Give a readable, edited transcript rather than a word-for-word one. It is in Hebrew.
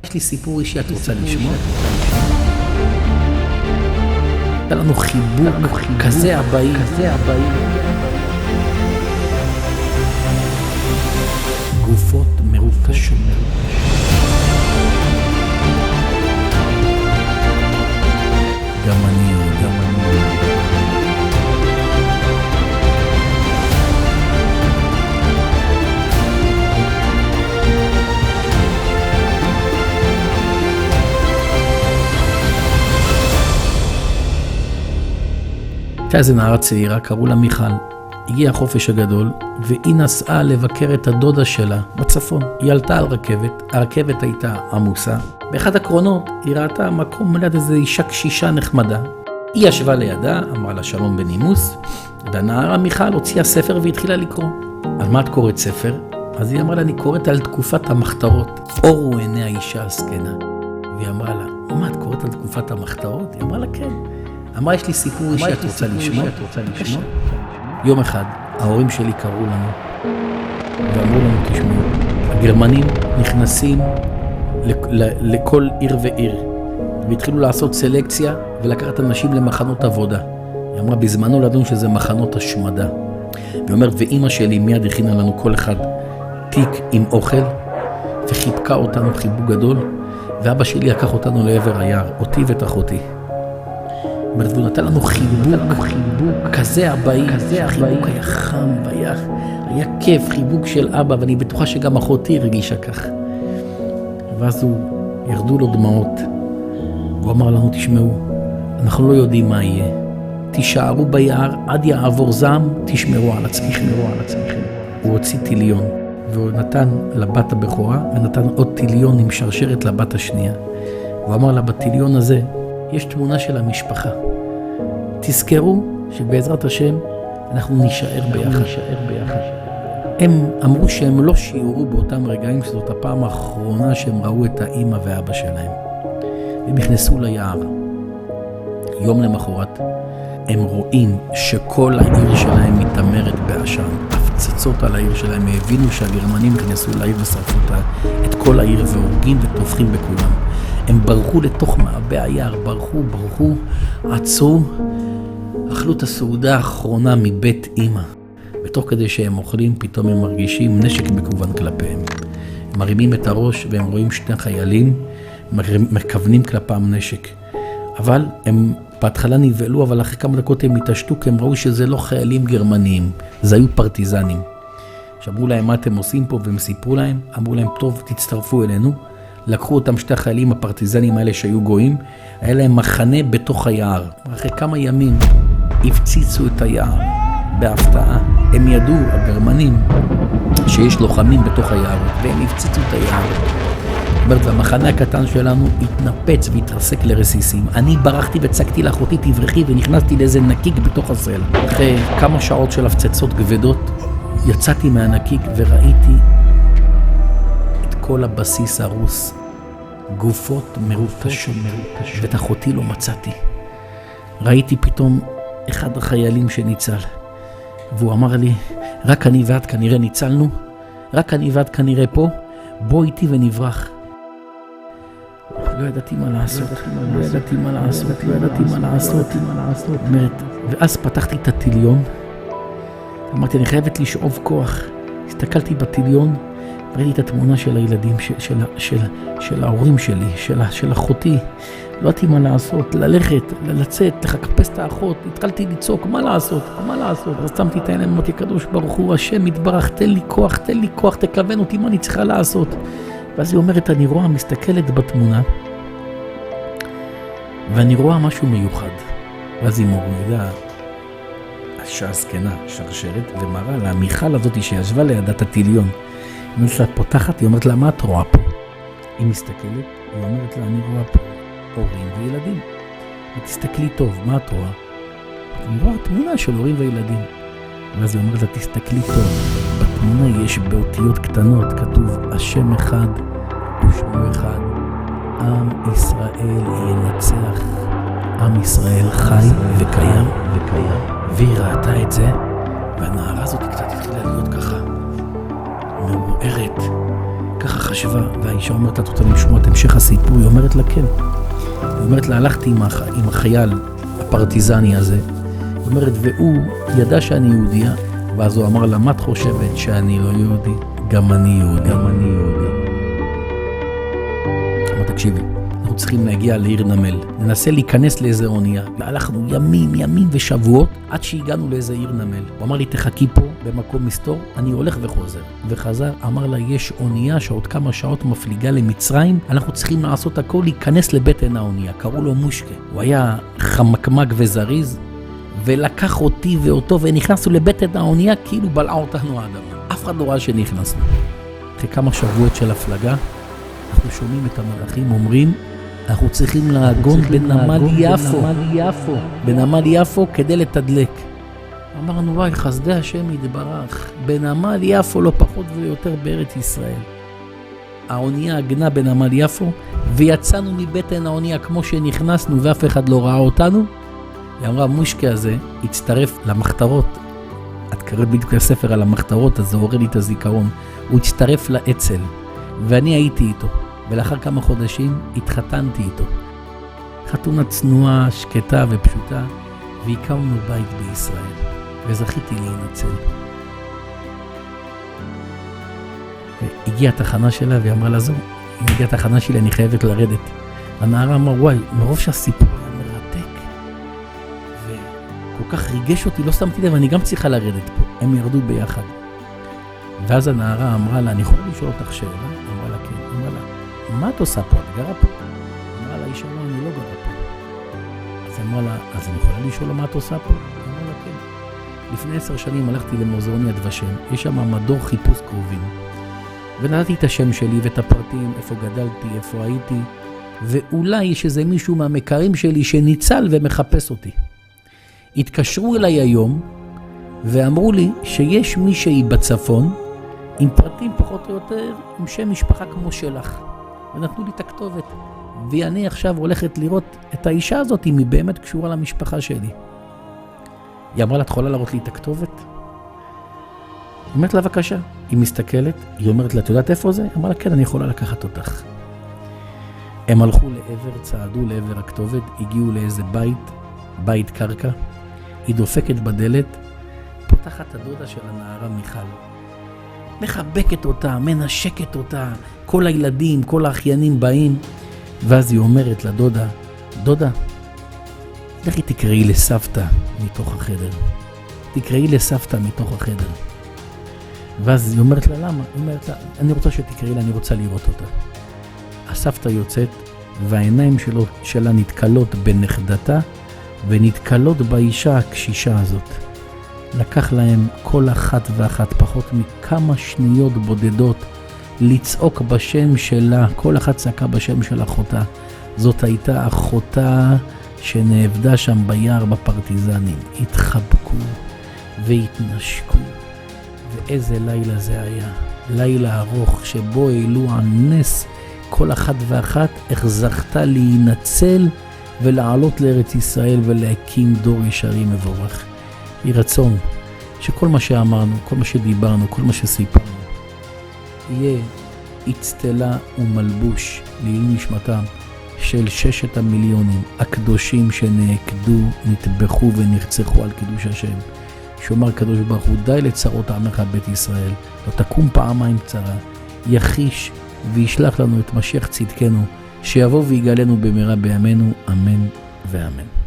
יש לי סיפור אישי, את רוצה לשמוע? היה לנו חיבוק כזה אבאי. גופות מרופשות. גם אני. הייתה איזו נערה צעירה, קראו לה מיכל. הגיע החופש הגדול, והיא נסעה לבקר את הדודה שלה בצפון. היא עלתה על רכבת, הרכבת הייתה עמוסה. באחד הקרונות היא ראתה מקום ליד איזו אישה קשישה נחמדה. היא ישבה לידה, אמרה לה שלום בנימוס, והנערה מיכל הוציאה ספר והתחילה לקרוא. על מה את קוראת ספר? אז היא אמרה לה, אני קוראת על תקופת המחתרות. אורו עיני האישה הזקנה. והיא אמרה לה, מה את קוראת על תקופת המחתרות? היא אמרה לה, כן. אמרה, יש לי סיפור אישי, את רוצה לשמוע? יום אחד, ההורים שלי קראו לנו, ואמרו לנו, תשמעו, הגרמנים נכנסים לכל עיר ועיר, והתחילו לעשות סלקציה, ולקחת אנשים למחנות עבודה. היא אמרה, בזמנו לדון שזה מחנות השמדה. והיא אומרת, ואמא שלי מיד הכינה לנו כל אחד תיק עם אוכל, וחיבקה אותנו חיבוק גדול, ואבא שלי לקח אותנו לעבר היער, אותי ואת אחותי. והוא נתן לנו חיבוק כזה אבאי, חיבוק היה חם היה כיף, חיבוק של אבא, ואני בטוחה שגם אחותי הרגישה כך. ואז ירדו לו דמעות, הוא אמר לנו, תשמעו, אנחנו לא יודעים מה יהיה, תישארו ביער, עד יעבור זעם, תשמרו על עצמכם. הוא הוציא טיליון, והוא נתן לבת הבכורה, ונתן עוד טיליון עם שרשרת לבת השנייה. הוא אמר לה, בטיליון הזה, יש תמונה של המשפחה. תזכרו שבעזרת השם אנחנו נישאר ביחד. הם אמרו שהם לא שיערו באותם רגעים, שזאת הפעם האחרונה שהם ראו את האמא ואבא שלהם. הם נכנסו ליער. יום למחרת הם רואים שכל העיר שלהם מתאמרת בעשן. הפצצות על העיר שלהם, הם הבינו שהגרמנים נכנסו לעיר ושרפו את כל העיר והורגים וטובחים בכולם. הם ברחו לתוך מעבה היער, ברחו, עצרו, אכלו את הסעודה האחרונה מבית אמא. בתוך כדי שהם אוכלים, פתאום הם מרגישים נשק מכוון כלפיהם. הם מרימים את הראש והם רואים שני חיילים, מכוונים כלפם נשק. אבל הם בהתחלה נבהלו, אבל אחרי כמה דקות הם התעשתו, כי הם ראו שזה לא חיילים גרמניים, זה היו פרטיזנים. שאמרו להם מה אתם עושים פה, והם סיפרו להם, אמרו להם, טוב, תצטרפו אלינו. לקחו אותם שתי החיילים הפרטיזנים האלה שהיו גויים, היה להם מחנה בתוך היער. אחרי כמה ימים הפציצו את היער בהפתעה. הם ידעו, הגרמנים, שיש לוחמים בתוך היער, והם הפציצו את היער. והמחנה הקטן שלנו התנפץ והתרסק לרסיסים. אני ברחתי וצקתי לאחותי תברחי, ונכנסתי לאיזה נקיק בתוך הסלע. אחרי כמה שעות של הפצצות כבדות, יצאתי מהנקיק וראיתי כל הבסיס הרוס, גופות מרופשות, ואת אחותי לא מצאתי. ראיתי פתאום אחד החיילים שניצל, והוא אמר לי, רק אני ואת כנראה ניצלנו, רק אני ואת כנראה פה, בוא איתי ונברח. לא ידעתי מה לעשות. ואז פתחתי את הטיליון, אמרתי, אני חייבת לשאוב כוח. הסתכלתי בטיליון, ראיתי את התמונה של הילדים, של ההורים שלי, של אחותי. לא ידעתי מה לעשות, ללכת, לצאת, לחפש את האחות. התחלתי לצעוק, מה לעשות? אז שמתי את העיניים, אמרתי, הקדוש ברוך הוא, השם יתברך, תן לי כוח, תכוון אותי מה אני צריכה לעשות. ואז היא אומרת, אני רואה, מסתכלת בתמונה, ואני רואה משהו מיוחד. ואז היא מורידה, האישה הזקנה, שרשרת, ומראה לה, מיכל הזאת שישבה לידה את הטיליון. היא אומרת לה, פותחת, היא אומרת לה, מה את רואה פה? היא מסתכלת, היא אומרת לה, אני רואה פה הורים וילדים. ותסתכלי טוב, מה את רואה? אני רואה תמונה של הורים וילדים. ואז היא אומרת לה, תסתכלי טוב, בתמונה יש באותיות קטנות, כתוב, השם אחד ושמו אחד, עם ישראל ינצח, עם ישראל חי וקיים. והיא ראתה את זה, והנערה הזאת קצת התחילה להיות ככה, מבוארת. ככה חשבה, והאישה אומרת לה, את רוצה לשמוע את המשך הסיפור? היא אומרת לה, כן. היא אומרת לה, הלכתי עם החייל הפרטיזני הזה, היא אומרת, והוא ידע שאני יהודיה, ואז הוא אמר לה, מה את חושבת שאני לא יהודי? גם אני יהודי. אבל תקשיבי, אנחנו צריכים להגיע לעיר נמל, ננסה להיכנס לאיזה אונייה, והלכנו ימים ושבועות עד שהגענו לאיזה עיר נמל. הוא אמר לי, תחכי פה במקום מסתור, אני הולך וחוזר. וחזר, אמר לה, יש אונייה שעוד כמה שעות מפליגה למצרים, אנחנו צריכים לעשות הכל, להיכנס לבטן האונייה. קראו לו מושקה. הוא היה חמקמק וזריז, ולקח אותי ואותו, ונכנסנו לבטן האונייה, כאילו בלעה אותנו האדמה. אף אחד לא ראה שנכנסנו. אחרי כמה שבועות של הפלגה, אנחנו שומעים את המלאכים אומרים, אנחנו צריכים לעגון בנמל יפו. בנמל יפו כדי לתדלק. אמרנו, וואי, חסדי השם יתברך, בנמל יפו לא פחות ויותר בארץ ישראל. האונייה עגנה בנמל יפו, ויצאנו מבטן האונייה כמו שנכנסנו, ואף אחד לא ראה אותנו. היא אמרה, מושקה הזה הצטרף למחתרות. את קראת בדיוק הספר על המחתרות, אז זה עורר לי את הזיכרון. הוא הצטרף לאצ"ל, ואני הייתי איתו. ולאחר כמה חודשים התחתנתי איתו. חתונה צנועה, שקטה ופשוטה, והקמנו בית בישראל, וזכיתי להינצל. והגיעה התחנה שלה, והיא אמרה לה, זו, אם הגיעה התחנה שלי, אני חייבת לרדת. הנערה אמרה, וואי, מרוב שהסיפור היה מרתק, וכל כך ריגש אותי, לא שמתי לב, אני גם צריכה לרדת פה. הם ירדו ביחד. ואז הנערה אמרה לה, אני יכולה לשאול אותך שאלה? אמרה לה, כן. אמרה לה, מה את עושה פה? את גרה פה? אמרה לה, אישה, לא, אני לא גרה פה. אז אמרה לה, אז אני יכולה לשאול מה את עושה פה? אמרה לה, כן. לפני 10 שנים הלכתי למוזיאון יד ושם, יש שם מדור חיפוש קרובים. ונתתי את השם שלי ואת הפרטים, איפה גדלתי, איפה הייתי, ואולי יש איזה מישהו מהמכרים שלי שניצל ומחפש אותי. התקשרו אליי היום, ואמרו לי שיש מישהי בצפון, עם פרטים פחות או יותר, עם שם משפחה כמו שלך. ונתנו לי את הכתובת. ואני עכשיו הולכת לראות את האישה הזאת, אם היא באמת קשורה למשפחה שלי. היא אמרה לה, את יכולה להראות לי את הכתובת? היא אומרת לה, בבקשה. היא מסתכלת, היא אומרת לה, את יודעת איפה זה? היא אמרה לה, כן, אני יכולה לקחת אותך. הם הלכו לעבר, צעדו לעבר הכתובת, הגיעו לאיזה בית קרקע. היא דופקת בדלת, פותחת הדודה של הנערה מיכל. מחבקת אותה, מנשקת אותה, כל הילדים, כל האחיינים באים, ואז היא אומרת לדודה, דודה, לכי תקראי לסבתא מתוך החדר. תקראי לסבתא מתוך החדר. ואז היא אומרת לה, למה? היא אומרת לה, אני רוצה שתקראי לה, אני רוצה לראות אותה. הסבתא יוצאת, והעיניים שלה נתקלות בנכדתה, ונתקלות באישה הקשישה הזאת. לקח להם כל אחת ואחת, פחות מכמה שניות בודדות, לצעוק בשם שלה, כל אחת צעקה בשם של אחותה. זאת הייתה אחותה שנעבדה שם ביער בפרטיזנים. התחבקו והתנשקו, ואיזה לילה זה היה. לילה ארוך שבו העלו על נס כל אחת ואחת איך זכתה להינצל ולעלות לארץ ישראל ולהקים דור ישרי מבורך. יהי רצון שכל מה שאמרנו, כל מה שדיברנו, כל מה שסיפרנו, יהיה אצטלה ומלבוש לעילוי נשמתם של 6 המיליונים הקדושים שנעקדו, נטבחו ונרצחו על קידוש השם. שאומר הקדוש ברוך הוא, די לצרות עמך בית ישראל, לא תקום פעמיים צרה, יחיש וישלח לנו את משיח צדקנו, שיבוא ויגאלנו במהרה בימינו, אמן ואמן.